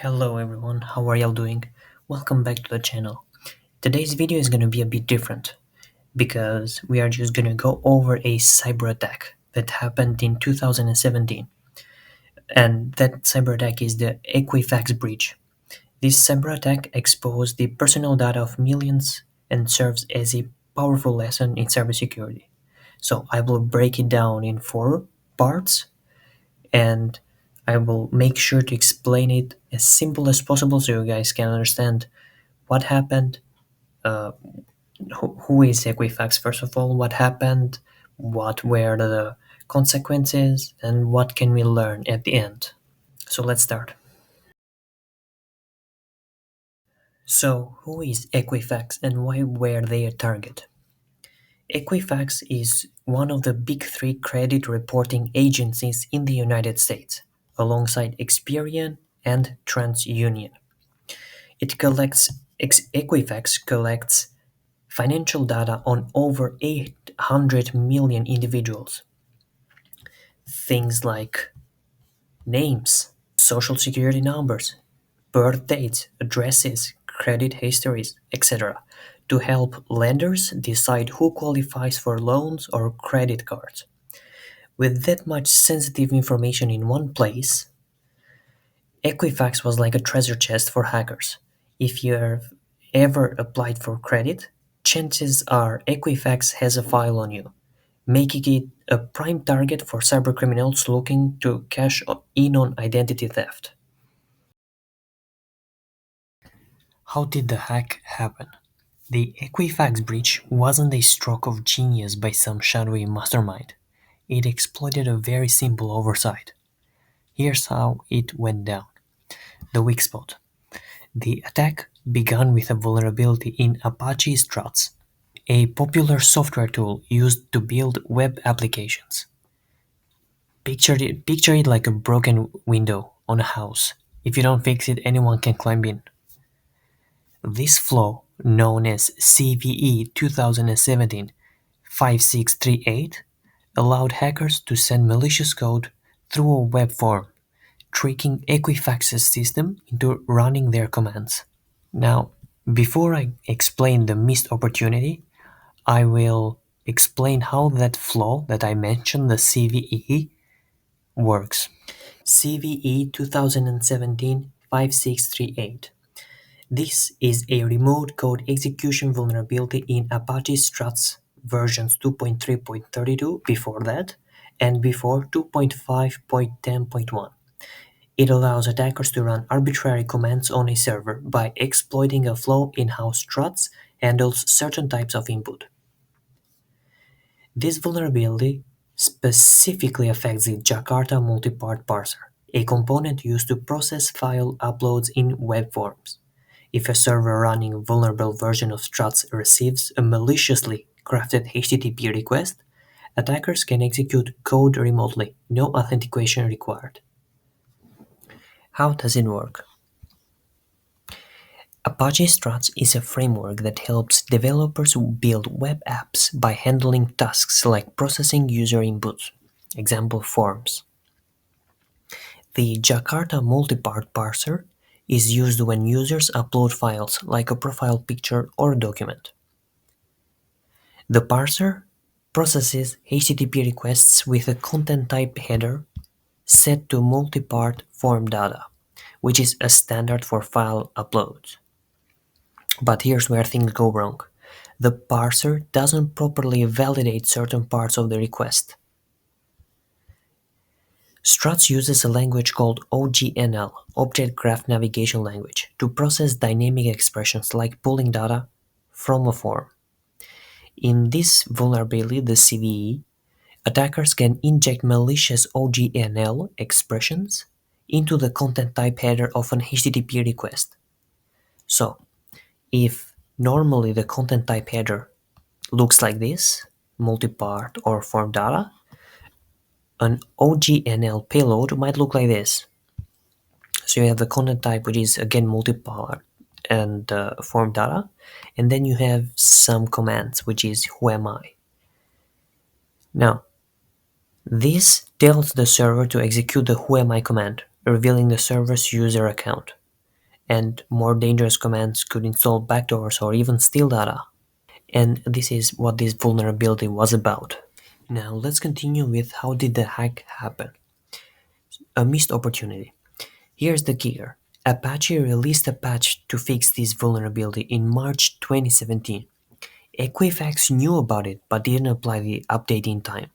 Hello everyone, how are y'all doing? Welcome back to the channel. Today's video is gonna be a bit different because we are just gonna go over a cyber attack that happened in 2017. And that cyber attack is the Equifax breach. This cyber attack exposed the personal data of millions and serves as a powerful lesson in cybersecurity. So I will break it down in four parts and I will make sure to explain it as simple as possible so you guys can understand what happened, uh, who is Equifax, first of all, what happened, what were the consequences, and what can we learn at the end. So let's start. So, who is Equifax and why were they a target? Equifax is one of the big three credit reporting agencies in the United States, alongside Experian and TransUnion. Equifax collects financial data on over 800 million individuals. Things like names, social security numbers, birth dates, addresses, credit histories, etc., to help lenders decide who qualifies for loans or credit cards. With that much sensitive information in one place, Equifax was like a treasure chest for hackers. If you have ever applied for credit, chances are Equifax has a file on you, making it a prime target for cybercriminals looking to cash in on identity theft. How did the hack happen? The Equifax breach wasn't a stroke of genius by some shadowy mastermind. It exploited a very simple oversight. Here's how it went down. The weak spot. The attack began with a vulnerability in Apache Struts, a popular software tool used to build web applications. Picture it like a broken window on a house. If you don't fix it, anyone can climb in. This flaw, known as CVE 2017-5638, allowed hackers to send malicious code through a web form, tricking Equifax's system into running their commands. Now, before I explain the missed opportunity, I will explain how that flaw that I mentioned, the CVE, works. CVE 2017-5638. This is a remote code execution vulnerability in Apache Struts versions 2.3.32 before that, and before 2.5.10.1. It allows attackers to run arbitrary commands on a server by exploiting a flaw in how Struts handles certain types of input. This vulnerability specifically affects the Jakarta multipart parser, a component used to process file uploads in web forms. If a server running a vulnerable version of Struts receives a maliciously crafted HTTP request, attackers can execute code remotely, no authentication required. How does it work? Apache Struts is a framework that helps developers build web apps by handling tasks like processing user inputs, example forms. The Jakarta multipart parser is used when users upload files like a profile picture or document. The parser processes HTTP requests with a content type header set to multipart form data, which is a standard for file uploads. But here's where things go wrong. The parser doesn't properly validate certain parts of the request. Struts uses a language called OGNL, Object Graph Navigation Language, to process dynamic expressions like pulling data from a form. In this vulnerability, the CVE, attackers can inject malicious OGNL expressions into the content type header of an HTTP request. So, if normally the content type header looks like this, multipart or form data, an OGNL payload might look like this. So you have the content type, which is again multipart and form data, and then you have some commands, which is who am I. Now, this tells the server to execute the whoami command, revealing the server's user account. and more dangerous commands could install backdoors or even steal data. And this is what this vulnerability was about. Now let's continue with how did the hack happen. A missed opportunity. Here's the kicker. Apache released a patch to fix this vulnerability in March 2017. Equifax knew about it but didn't apply the update in time.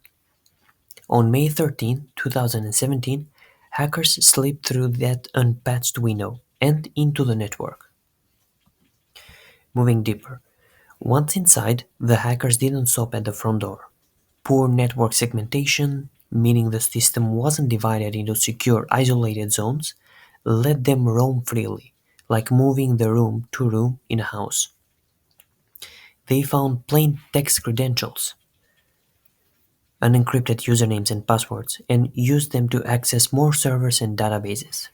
On May 13, 2017, hackers slipped through that unpatched window and into the network. Moving deeper, once inside, the hackers didn't stop at the front door. Poor network segmentation, meaning the system wasn't divided into secure, isolated zones, let them roam freely, like moving the room to room in a house. They found plain text credentials, unencrypted usernames and passwords, and used them to access more servers and databases.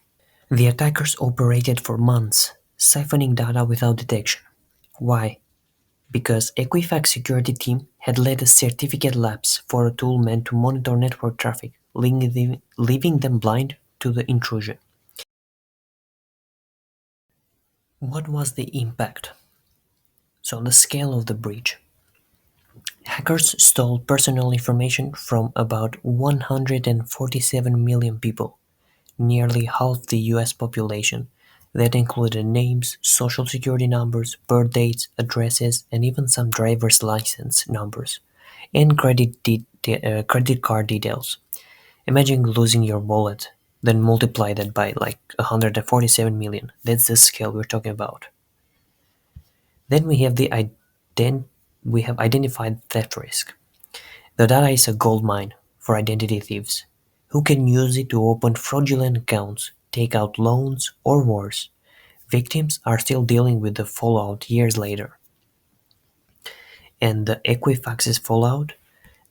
The attackers operated for months, siphoning data without detection. Why? Because Equifax security team had led a certificate lapse for a tool meant to monitor network traffic, leaving them blind to the intrusion. What was the impact? So the scale of the breach. Hackers stole personal information from about 147 million people, nearly half the US population. That included names, social security numbers, birth dates, addresses, and even some driver's license numbers, and credit card details. Imagine losing your wallet, then multiply that by like 147 million. That's the scale we're talking about. Then we have identified theft risk. The data is a gold mine for identity thieves, who can use it to open fraudulent accounts, take out loans, or worse. Victims are still dealing with the fallout years later. And the Equifax's fallout?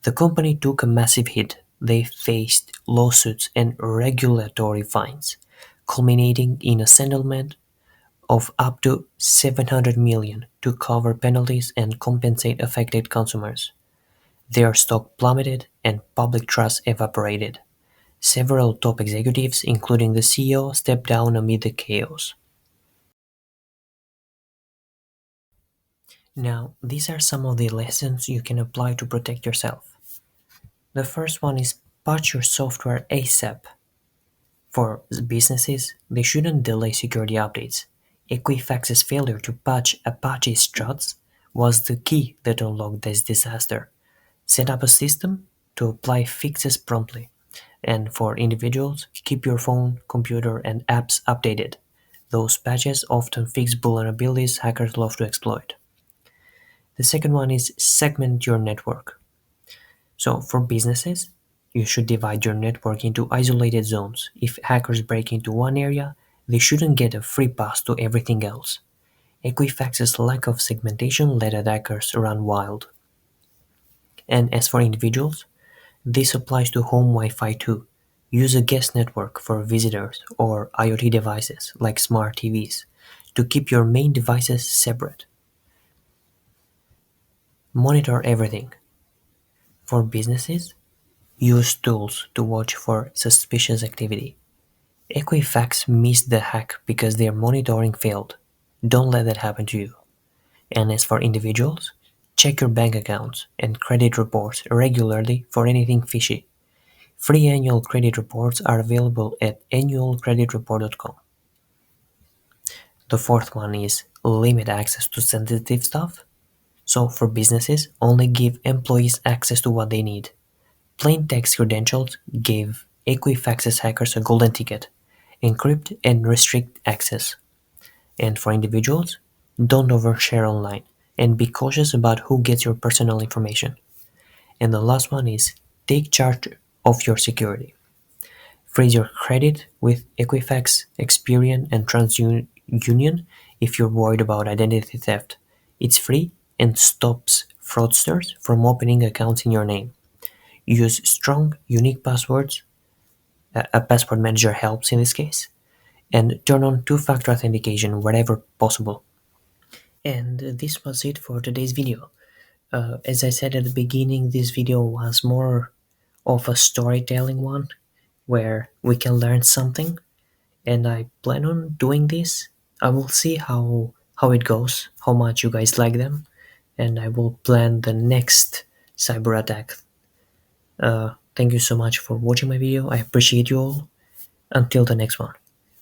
The company took a massive hit. They faced lawsuits and regulatory fines, culminating in a settlement of up to 700 million to cover penalties and compensate affected consumers. Their stock plummeted and public trust evaporated. Several top executives, including the CEO, stepped down amid the chaos. Now, these are some of the lessons you can apply to protect yourself. The first one is patch your software ASAP. For businesses, they shouldn't delay security updates. Equifax's failure to patch Apache struts was the key that unlocked this disaster. Set up a system to apply fixes promptly. And for individuals, keep your phone, computer, and apps updated. Those patches often fix vulnerabilities hackers love to exploit. The second one is segment your network. So for businesses, you should divide your network into isolated zones. If hackers break into one area, they shouldn't get a free pass to everything else. Equifax's lack of segmentation let attackers run wild. And as for individuals, this applies to home Wi-Fi too. Use a guest network for visitors or IoT devices like smart TVs to keep your main devices separate. Monitor everything. For businesses, use tools to watch for suspicious activity. Equifax missed the hack because their monitoring failed. Don't let that happen to you. And as for individuals, check your bank accounts and credit reports regularly for anything fishy. Free annual credit reports are available at annualcreditreport.com. The fourth one is limit access to sensitive stuff. So for businesses, only give employees access to what they need. Plain text credentials give Equifax's hackers a golden ticket. Encrypt and restrict access. And for individuals, don't overshare online and be cautious about who gets your personal information. And the last one is take charge of your security. Freeze your credit with Equifax, Experian, and TransUnion if you're worried about identity theft. It's free and stops fraudsters from opening accounts in your name. Use strong, unique passwords. A password manager helps in this case. And turn on two-factor authentication wherever possible. And this was it for today's video. As I said at the beginning, this video was more of a storytelling one where we can learn something, and I plan on doing this I will see how it goes, how much you guys like them, and I will plan the next cyber attack. Thank you so much for watching my video. I appreciate you all. Until the next one.